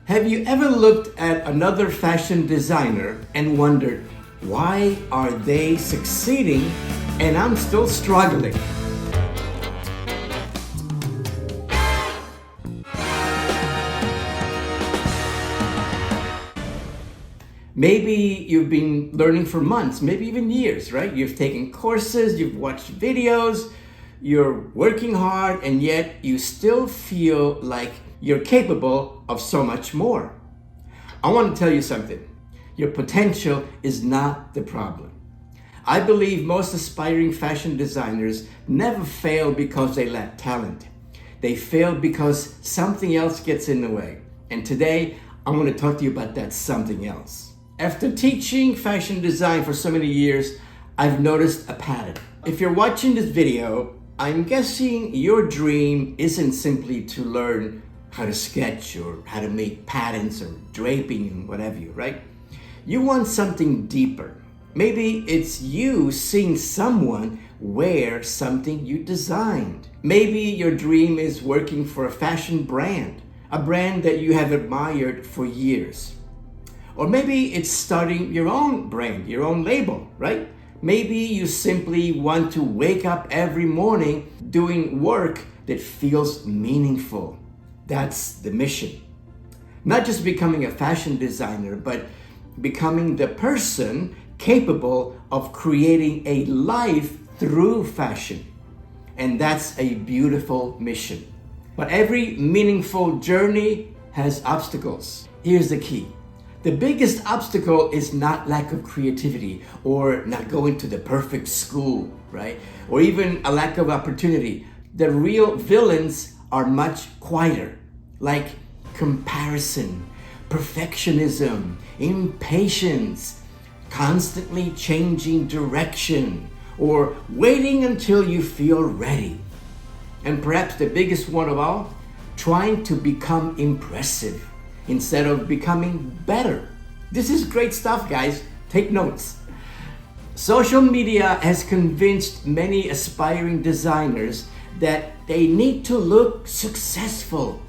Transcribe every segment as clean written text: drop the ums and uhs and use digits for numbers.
Have you ever looked at another fashion designer and wondered, why are they succeeding and I'm still struggling? Maybe you've been learning for months, maybe even years, right? You've taken courses, you've watched videos, you're working hard, and yet you still feel like you're capable of so much more. I want to tell you something. Your potential is not the problem. I believe most aspiring fashion designers never fail because they lack talent. They fail because something else gets in the way. And today, I want to talk to you about that something else. After teaching fashion design for so many years, I've noticed a pattern. If you're watching this video, I'm guessing your dream isn't simply to learn how to sketch or how to make patterns or draping and whatever you, right? You want something deeper. Maybe it's you seeing someone wear something you designed. Maybe your dream is working for a fashion brand, a brand that you have admired for years. Or maybe it's starting your own brand, your own label, right? Maybe you simply want to wake up every morning doing work that feels meaningful. That's the mission. Not just becoming a fashion designer, but becoming the person capable of creating a life through fashion. And that's a beautiful mission. But every meaningful journey has obstacles. Here's the key. The biggest obstacle is not lack of creativity or not going to the perfect school, right? Or even a lack of opportunity. The real villains are much quieter, like comparison, perfectionism, impatience, constantly changing direction, or waiting until you feel ready. And perhaps the biggest one of all, trying to become impressive instead of becoming better. This is great stuff, guys. Take notes. Social media has convinced many aspiring designers that they need to look successful.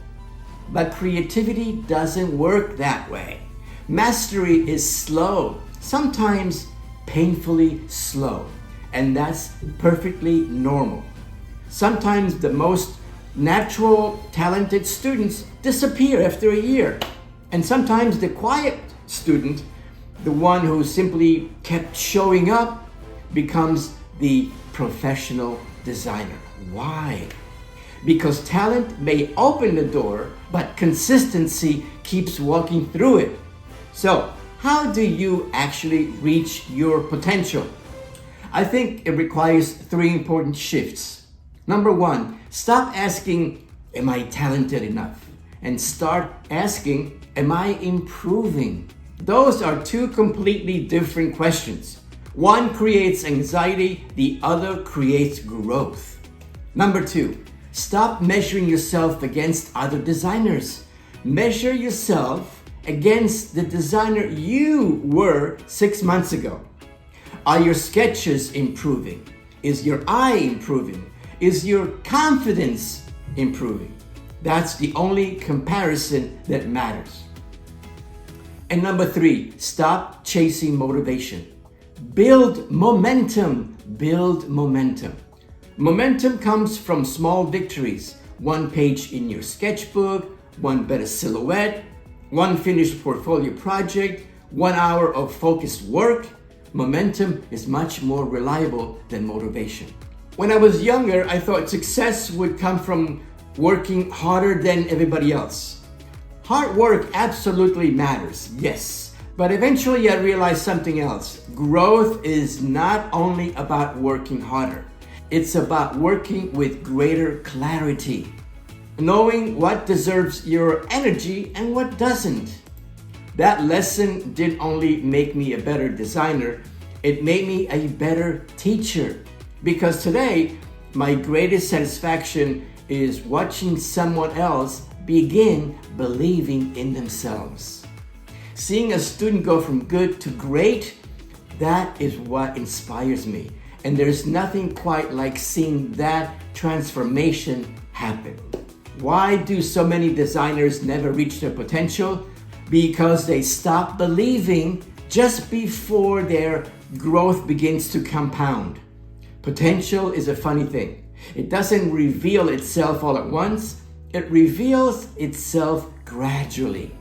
But creativity doesn't work that way. Mastery is slow, sometimes painfully slow, and that's perfectly normal. Sometimes the most natural, talented students disappear after a year. And sometimes the quiet student, the one who simply kept showing up, becomes the professional designer. Why? Because talent may open the door, but consistency keeps walking through it. So, how do you actually reach your potential? I think it requires 3 important shifts. Number 1, stop asking, am I talented enough? And start asking, am I improving? Those are 2 completely different questions. One creates anxiety, the other creates growth. Number 2, stop measuring yourself against other designers. Measure yourself against the designer you were 6 months ago. Are your sketches improving? Is your eye improving? Is your confidence improving? That's the only comparison that matters. And number 3, stop chasing motivation. Build momentum. Build momentum. Momentum comes from small victories. 1 page in your sketchbook, 1 better silhouette, 1 finished portfolio project, 1 hour of focused work. Momentum is much more reliable than motivation. When I was younger, I thought success would come from working harder than everybody else. Hard work absolutely matters, yes. But eventually I realized something else. Growth is not only about working harder. It's about working with greater clarity. Knowing what deserves your energy and what doesn't. That lesson didn't only make me a better designer, it made me a better teacher. Because today, my greatest satisfaction is watching someone else begin believing in themselves. Seeing a student go from good to great, that is what inspires me. And there's nothing quite like seeing that transformation happen. Why do so many designers never reach their potential? Because they stop believing just before their growth begins to compound. Potential is a funny thing. It doesn't reveal itself all at once. It reveals itself gradually,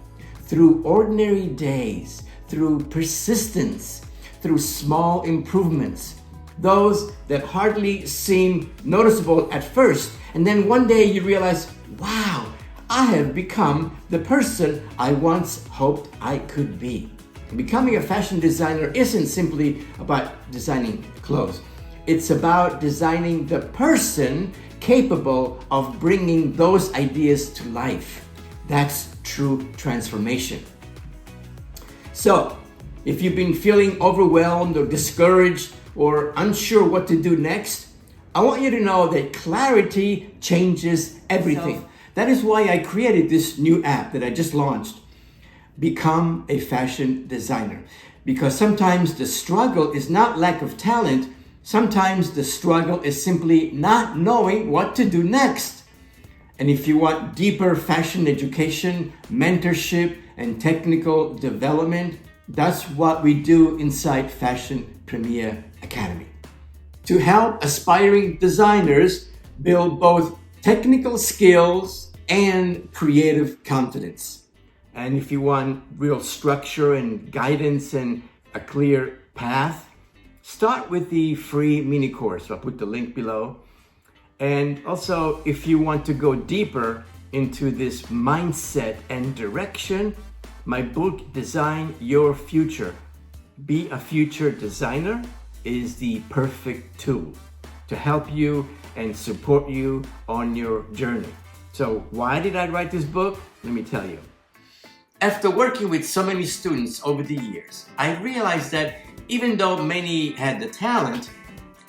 through ordinary days, through persistence, through small improvements, those that hardly seem noticeable at first. And then one day you realize, wow, I have become the person I once hoped I could be. Becoming a fashion designer isn't simply about designing clothes. It's about designing the person capable of bringing those ideas to life. That's true transformation. So, if you've been feeling overwhelmed or discouraged or unsure what to do next, I want you to know that clarity changes everything. That is why I created this new app that I just launched, Become a Fashion Designer. Because sometimes the struggle is not lack of talent, sometimes the struggle is simply not knowing what to do next. And if you want deeper fashion education, mentorship, and technical development, that's what we do inside Fashion Premier Academy. To help aspiring designers build both technical skills and creative confidence. And if you want real structure and guidance and a clear path, start with the free mini course. I'll put the link below. And also, if you want to go deeper into this mindset and direction, my book, Design Your Future, Be a Future Designer, is the perfect tool to help you and support you on your journey. So why did I write this book? Let me tell you. After working with so many students over the years, I realized that even though many had the talent,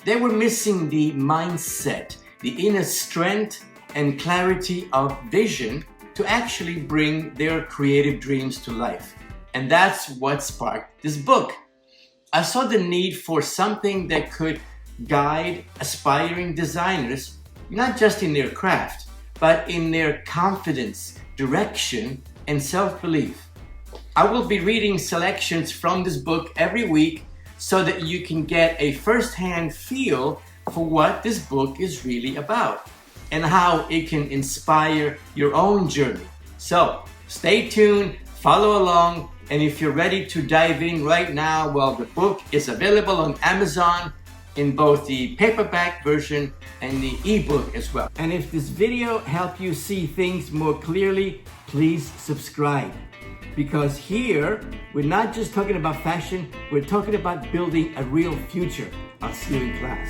they were missing the mindset, the inner strength and clarity of vision to actually bring their creative dreams to life. And that's what sparked this book. I saw the need for something that could guide aspiring designers, not just in their craft, but in their confidence, direction, and self-belief. I will be reading selections from this book every week so that you can get a first-hand feel for what this book is really about and how it can inspire your own journey. So stay tuned, follow along, and if you're ready to dive in right now, well, the book is available on Amazon in both the paperback version and the ebook as well. And if this video helped you see things more clearly, please subscribe. Because here, we're not just talking about fashion, we're talking about building a real future. I'll see you in class.